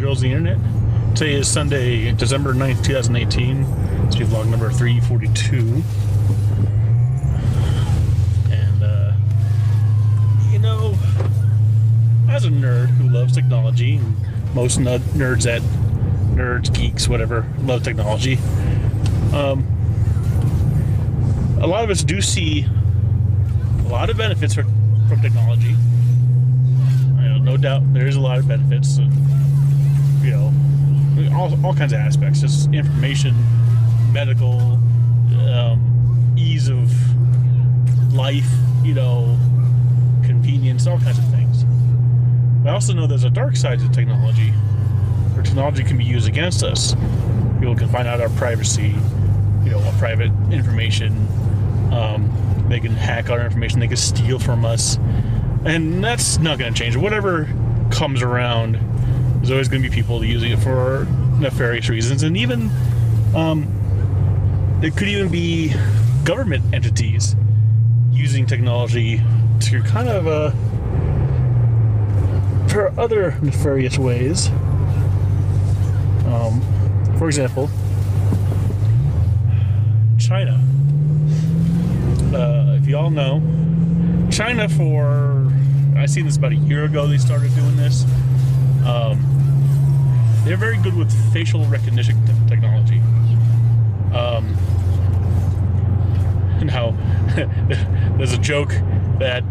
Girls of the Internet. Today is Sunday, December 9th, 2018. This will be vlog number 342. And, as a nerd who loves technology, and most nerds, geeks, whatever, love technology, a lot of us do see a lot of benefits from technology. No doubt there is a lot of benefits, all kinds of aspects, just information, medical, ease of life, convenience, all kinds of things. But I also know there's a dark side to technology, where technology can be used against us. People can find out our privacy, our private information. They can hack our information, they can steal from us. And that's not going to change. Whatever comes around, there's always going to be people using it for nefarious reasons. And even, it could even be government entities using technology to kind of, for other nefarious ways. For example, China. If you all know, China, I seen this about a year ago, they started doing this. They're very good with facial recognition technology. Now, there's a joke that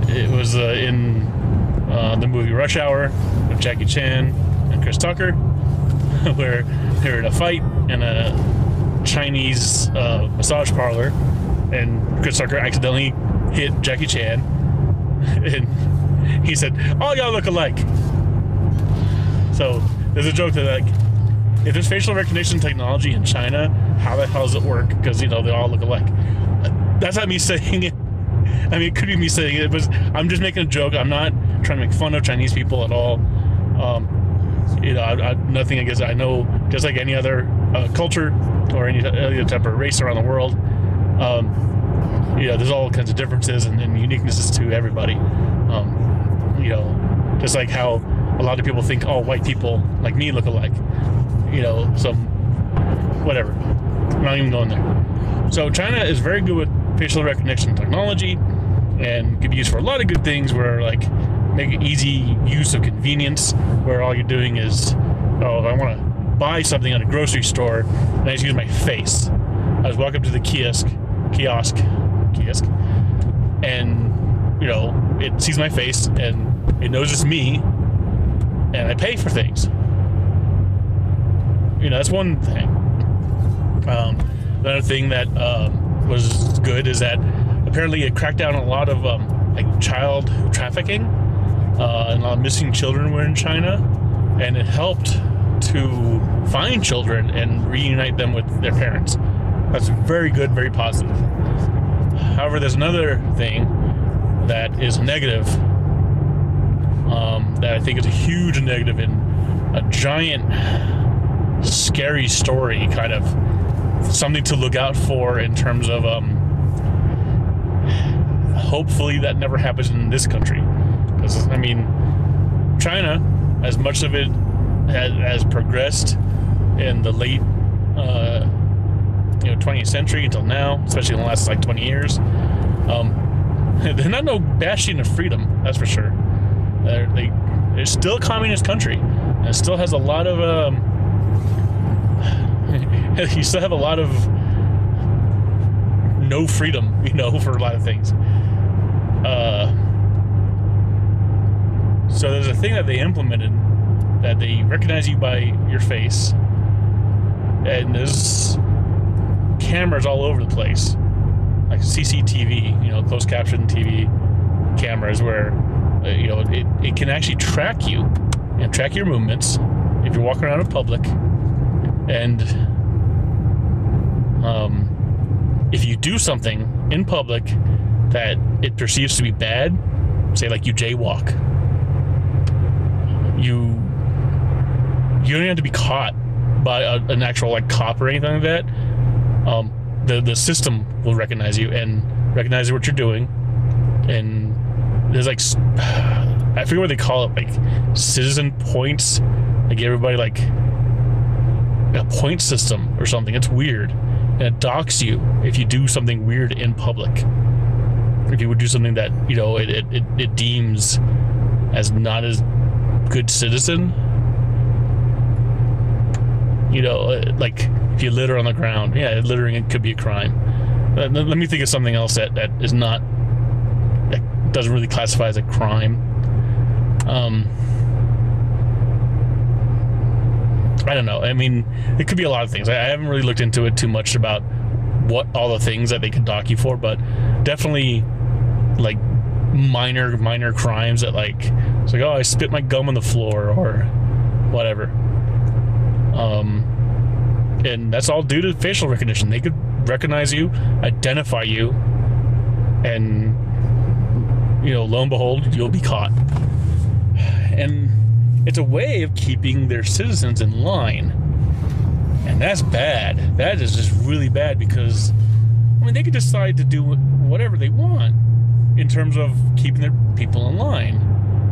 it was in the movie Rush Hour with Jackie Chan and Chris Tucker, where they're in a fight in a Chinese massage parlor, and Chris Tucker accidentally hit Jackie Chan, and he said, "All y'all look alike." So there's a joke that, like, if there's facial recognition technology in China, how the hell does it work? Because they all look alike. That's not me saying it. I mean, it could be me saying it, but I'm just making a joke. I'm not trying to make fun of Chinese people at all. Nothing against it. I know, just like any other culture or any other type of race around the world, there's all kinds of differences and uniquenesses to everybody. Just like how a lot of people think all white people like me look alike. Whatever. I'm not even going there. So China is very good with facial recognition technology and can be used for a lot of good things, where, like, make it easy use of convenience, where all you're doing is, if I want to buy something at a grocery store, and I just use my face. I just walk up to the kiosk, and, it sees my face, and it knows it's me, and I pay for things. That's one thing. Another thing that was good is that apparently it cracked down on a lot of child trafficking, and a lot of missing children were in China, and it helped to find children and reunite them with their parents. That's very good, very positive. However, there's another thing that is negative, that I think is a huge negative and a giant scary story, kind of something to look out for in terms of hopefully that never happens in this country. Because, China, as much of it has progressed in the late 20th century until now, especially in the last 20 years, they're not no bastion of freedom, that's for sure. They're still a communist country, and it still has a lot of you still have a lot of no freedom, for a lot of things. So there's a thing that they implemented, that they recognize you by your face, and there's cameras all over the place, like CCTV, closed caption TV cameras, where it can actually track you and track your movements if you're walking around in public. And if you do something in public that it perceives to be bad, say like you jaywalk, you don't have to be caught by an actual cop or anything like that. The system will recognize you and recognize what you're doing, and there's I forget what they call it, like citizen points. Like everybody like a point system or something. It's weird. And it docks you if you do something weird in public. If you would do something that, you know, it deems as not as good citizen. You know, like if you litter on the ground, yeah, littering, it could be a crime. Let me think of something else that is not, that doesn't really classify as a crime. I don't know. I mean, it could be a lot of things. I haven't really looked into it too much about what all the things that they could dock you for, but definitely like minor crimes that like, it's like, oh, I spit my gum on the floor or whatever. And that's all due to facial recognition. They could recognize you, identify you, and, you know, lo and behold, you'll be caught. And it's a way of keeping their citizens in line. And that's bad. That is just really bad because, I mean, they could decide to do whatever they want in terms of keeping their people in line.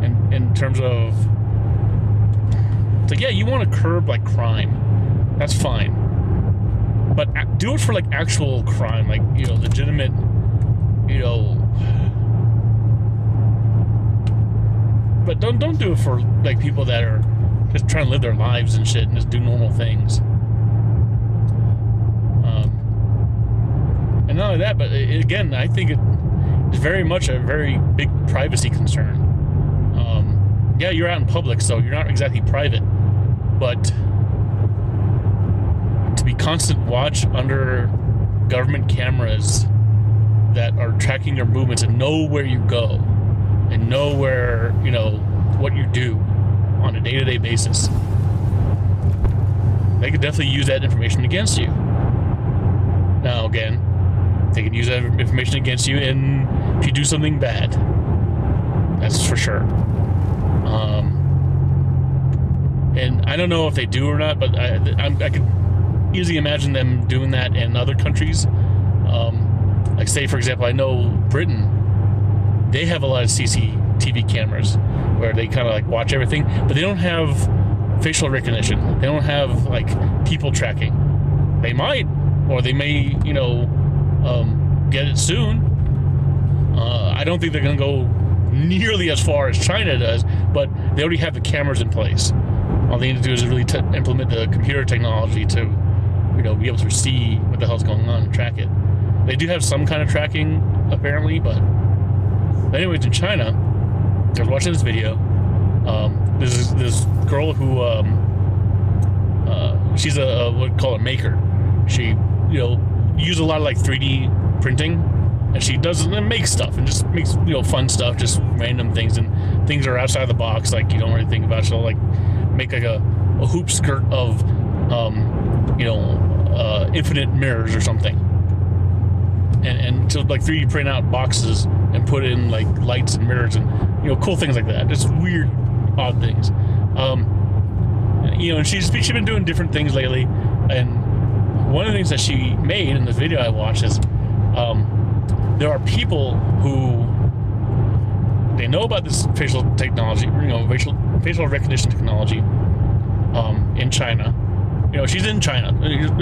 And in terms of, it's like, yeah, you want to curb like crime. That's fine. But do it for like actual crime, like, you know, legitimate, you know. But don't do it for like people that are just trying to live their lives and shit and just do normal things. And not only that, but again, I think it's very much a very big privacy concern. Yeah, you're out in public, so you're not exactly private, but to be constant watch under government cameras that are tracking your movements and know where you go and know where, you know, what you do on a day-to-day basis, they could definitely use that information against you. Now, again, they can use that information against you if you do something bad. That's for sure. And I don't know if they do or not, but I could easily imagine them doing that in other countries. Like, say, for example, I know Britain, they have a lot of CCTV cameras where they kind of like watch everything, but they don't have facial recognition. They don't have like people tracking. They might, or they may, you know, get it soon. I don't think they're going to go nearly as far as China does, but they already have the cameras in place. All they need to do is really implement the computer technology to, you know, be able to see what the hell's going on and track it. They do have some kind of tracking, apparently, but anyways, in China, I was watching this video. There's this girl who, she's a what we call a maker. She, you know, uses a lot of like 3D printing, and she does make stuff and just makes, you know, fun stuff, just random things, and things are outside the box, like you don't really think about. She'll like make like a hoop skirt of, you know, infinite mirrors or something, and she'll like 3D print out boxes and put in like lights and mirrors and, you know, cool things like that. Just weird, odd things. You know, and she's been doing different things lately, and one of the things that she made in the video I watched is, there are people who, they know about this facial technology, you know, facial recognition technology, in China. You know, she's in China. I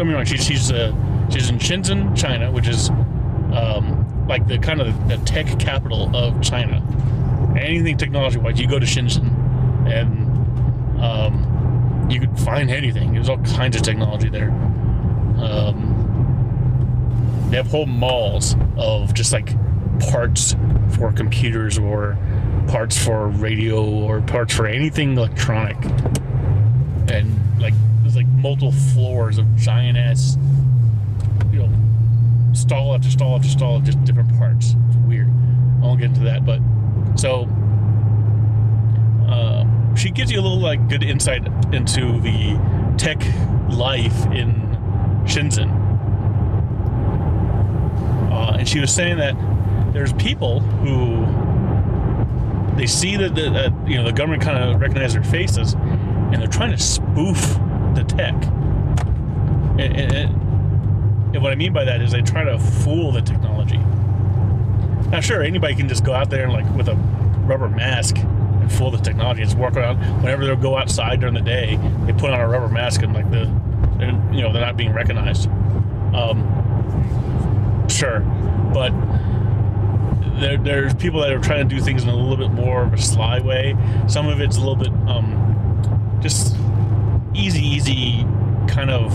mean, she's in Shenzhen, China, which is like the kind of the tech capital of China. Anything technology-wise, you go to Shenzhen, and you could find anything. There's all kinds of technology there. They have whole malls of just like parts for computers or parts for radio or parts for anything electronic, and like there's like multiple floors of giant ass, you know, stall after stall after stall of just different parts. It's weird. I won't get into that, but so she gives you a little like good insight into the tech life in Shenzhen. And she was saying that there's people who, they see that you know, the government kind of recognize their faces, and they're trying to spoof the tech. And what I mean by that is they try to fool the technology. Now, sure, anybody can just go out there and like with a rubber mask and full of the technology. Just walk around whenever they'll go outside during the day. They put on a rubber mask and like they're not being recognized. Sure, but there's people that are trying to do things in a little bit more of a sly way. Some of it's a little bit just easy kind of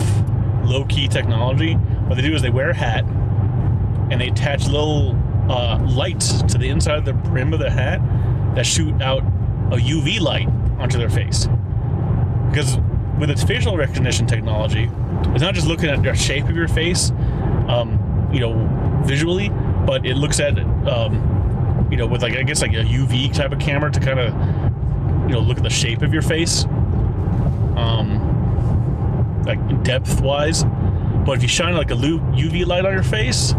low-key technology. What they do is they wear a hat and they attach little lights to the inside of the brim of the hat that shoot out a UV light onto their face. Because with its facial recognition technology, it's not just looking at the shape of your face, visually, but it looks at it, with like, I guess like a UV type of camera to kind of, look at the shape of your face, like depth-wise. But if you shine like a UV light on your face,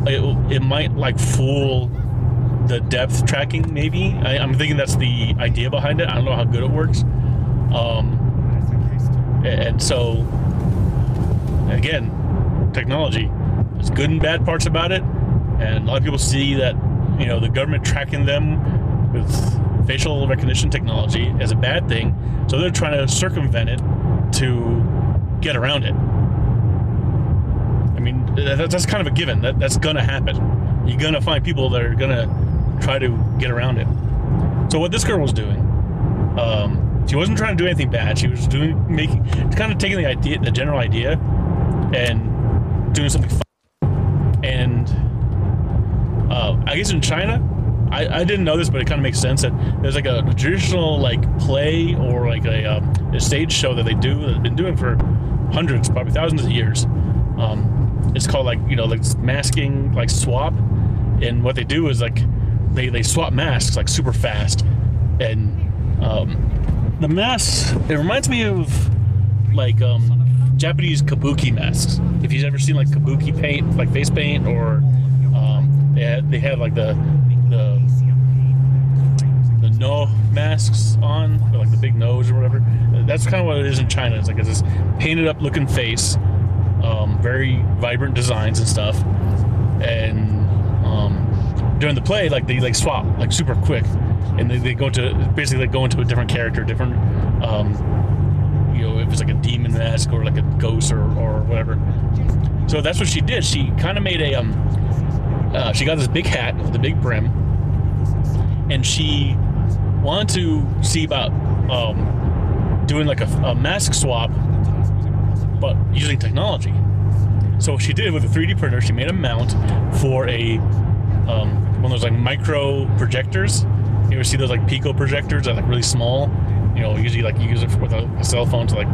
it might like fool the depth tracking, maybe. I'm thinking that's the idea behind it. I don't know how good it works. And so, again, technology. There's good and bad parts about it, and a lot of people see that, the government tracking them with facial recognition technology as a bad thing, so they're trying to circumvent it to get around it. I mean, that's kind of a given. That's gonna happen. You're gonna find people that are gonna try to get around it. So what this girl was doing, she wasn't trying to do anything bad. She was kind of taking the general idea, and doing something fun. And I guess in China, I didn't know this, but it kind of makes sense that there's like a traditional like play or like a stage show that they've been doing for hundreds, probably thousands of years. It's called like masking, like swap. And what they do is like they swap masks like super fast. And the masks, it reminds me of like Japanese kabuki masks. If you've ever seen like kabuki paint, like face paint, or they have like the no masks on, or like the big nose or whatever. That's kind of what it is in China. It's like this painted up looking face, very vibrant designs and stuff. And during the play, like they like swap like super quick, and they go to basically like go into a different character, different. If it's like a demon mask or like a ghost or whatever. So that's what she did. She kind of made she got this big hat with a big brim, and she wanted to see about doing like a mask swap, but using technology. So what she did with a 3D printer, she made a mount for one of those like micro projectors. You ever see those like Pico projectors that are like really small? Usually like you use it with a cell phone to like,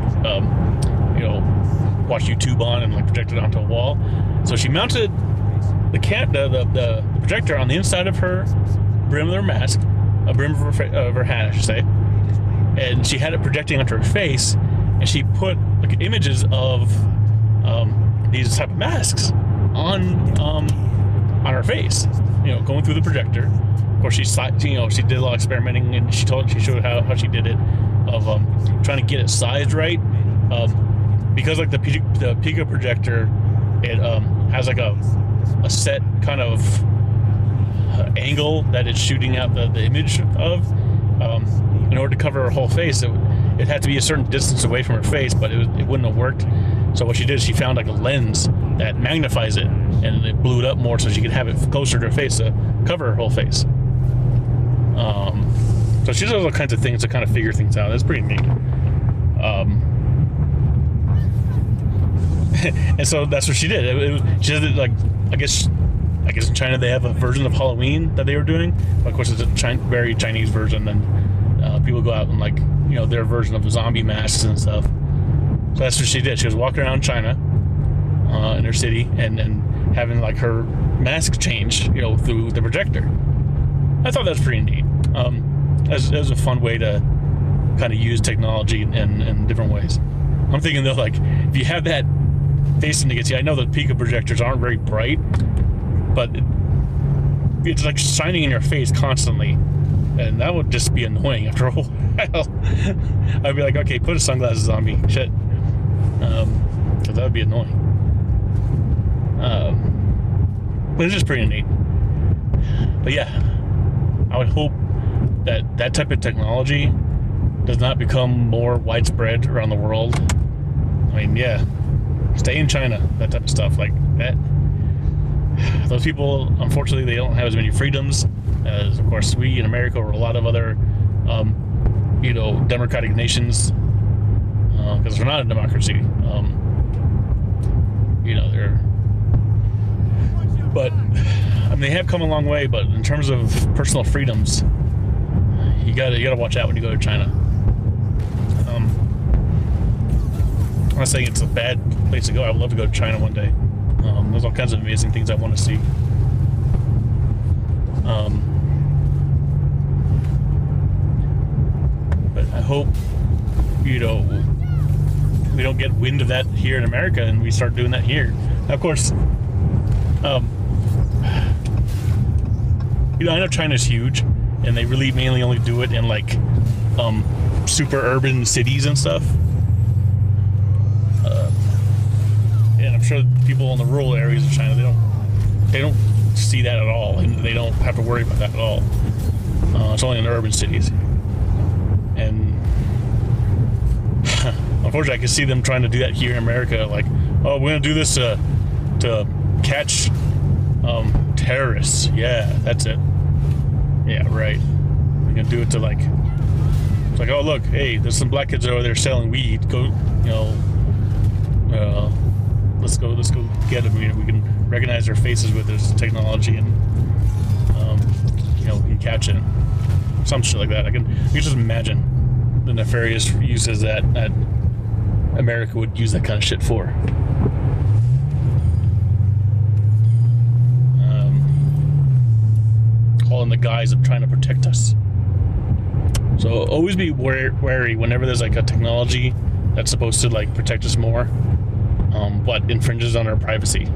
watch YouTube on and like project it onto a wall. So she mounted the projector on the inside of her brim of her mask, a brim of her hat, I should say, and she had it projecting onto her face, and she put like images of these type of masks on her face, going through the projector. Of course, she did a lot of experimenting, and she showed how she did it, of trying to get it sized right, because like the Pico projector, it has like a set kind of angle that it's shooting out the image of. In order to cover her whole face, it had to be a certain distance away from her face, but it wouldn't have worked. So what she did is she found like a lens that magnifies it, and it blew it up more so she could have it closer to her face to cover her whole face. So she does all kinds of things to kind of figure things out. That's pretty neat. And so that's what she did. She did it like, I guess in China they have a version of Halloween that they were doing. Of course, it's a very Chinese version, and people go out and like, their version of zombie masks and stuff. So that's what she did. She was walking around China, in her city, and having like her mask change, through the projector. I thought that was pretty neat. As a fun way to kind of use technology in different ways. I'm thinking though, like, if you have that facing against you, I know the Pico projectors aren't very bright, but it's like shining in your face constantly, and that would just be annoying after a while. I'd be like, okay, put sunglasses on me, shit, because that would be annoying. But it's just pretty neat. But yeah, I would hope that type of technology does not become more widespread around the world, I mean, yeah, stay in China, that type of stuff like that. Those people, unfortunately, they don't have as many freedoms as, of course, we in America or a lot of other, democratic nations, because we're not a democracy. But I mean, they have come a long way. But in terms of personal freedoms, you gotta watch out when you go to China. I'm not saying it's a bad place to go. I would love to go to China one day. There's all kinds of amazing things I want to see. But I hope, we don't get wind of that here in America and we start doing that here. Now, of course, I know China's huge and they really mainly only do it in like super urban cities and stuff. And I'm sure people in the rural areas of China, they don't see that at all, and they don't have to worry about that at all. It's only in the urban cities. And unfortunately, I can see them trying to do that here in America. Like, oh, we're gonna do this to catch terrorists. Yeah, that's it. Yeah, right. We're gonna do it to like, it's like, oh look, hey, there's some black kids over there selling weed. Go, let's go get them. We can recognize their faces with this technology, and we can catch it. Some shit like that. You can just imagine the nefarious uses that America would use that kind of shit for. All in the guise of trying to protect us. So always be wary whenever there's like a technology that's supposed to like protect us more, but infringes on our privacy.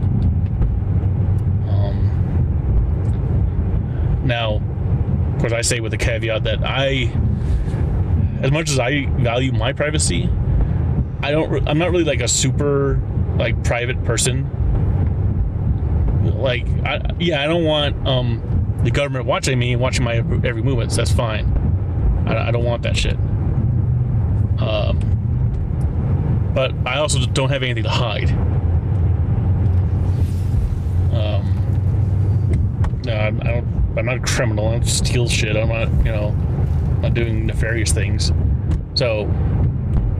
Now, of course, I say with the caveat that as much as I value my privacy, I'm not really like a super like private person. Like, I don't want the government watching me and watching my every movement. So that's fine. I don't want that shit. But I also don't have anything to hide. I'm not a criminal. I don't steal shit. I'm not, not doing nefarious things. So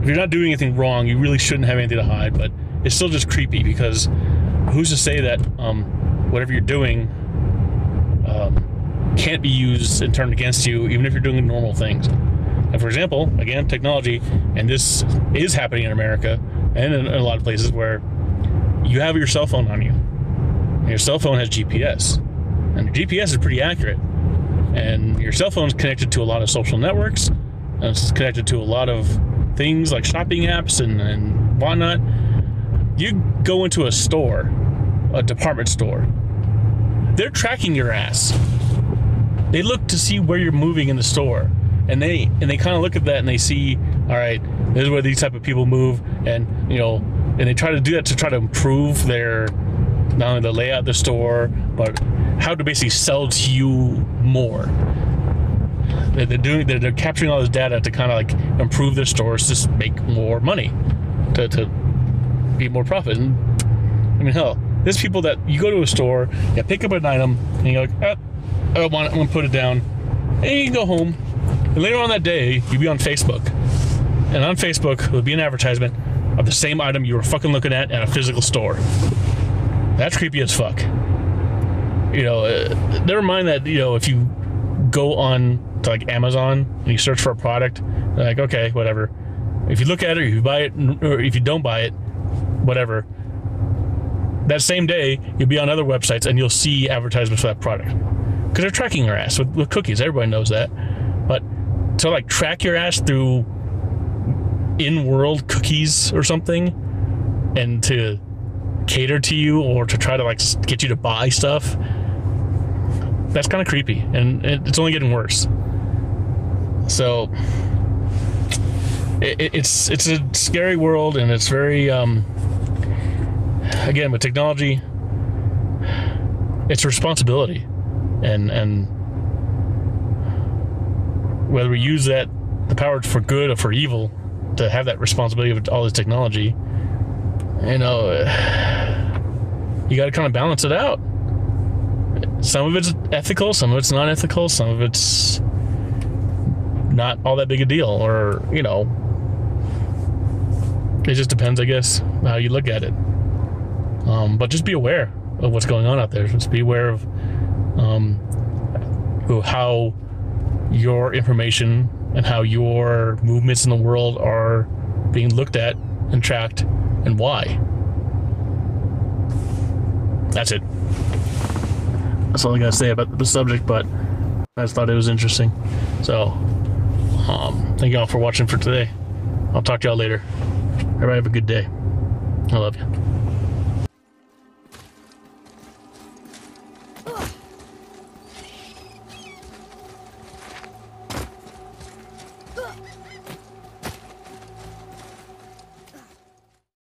if you're not doing anything wrong, you really shouldn't have anything to hide. But it's still just creepy, because who's to say that whatever you're doing can't be used and turned against you, even if you're doing normal things. And for example, again, technology, and this is happening in America and in a lot of places where you have your cell phone on you, and your cell phone has GPS, and your GPS is pretty accurate, and your cell phone is connected to a lot of social networks, and it's connected to a lot of things like shopping apps and whatnot. You go into a store, a department store, they're tracking your ass. They look to see where you're moving in the store, and they kind of look at that and they see, all right, this is where these type of people move, and and they try to do that to try to improve their, not only the layout of the store, but how to basically sell to you more. They're capturing all this data to kind of like improve their stores, to make more money, to be more profit. And I mean, hell, there's people that you go to a store, you pick up an item, and you're like, oh, I don't want it, I'm gonna put it down, and you can go home. And later on that day, you'll be on Facebook, and on Facebook there'll be an advertisement of the same item you were fucking looking at a physical store. That's creepy as fuck. Never mind that, if you go on to like Amazon and you search for a product, they're like, okay, whatever. If you look at it, or if you buy it, or if you don't buy it, whatever. That same day, you'll be on other websites and you'll see advertisements for that product. Because they're tracking your ass with cookies. Everybody knows that. But to like track your ass through in-world cookies or something, and to cater to you, or to try to like get you to buy stuff, that's kind of creepy, and it's only getting worse. So it's a scary world, and it's very again, with technology, it's a responsibility, and whether we use the power for good or for evil, to have that responsibility of all this technology, you know, you got to kind of balance it out. Some of it's ethical, some of it's not ethical, some of it's not all that big a deal, or, you know, it just depends, I guess, how you look at it. But just be aware of what's going on out there. Just be aware of how your information and how your movements in the world are being looked at and tracked, and why. That's it. That's all I gotta say about the subject, but I just thought it was interesting. So, thank y'all for watching for today. I'll talk to y'all later. Everybody have a good day. I love you.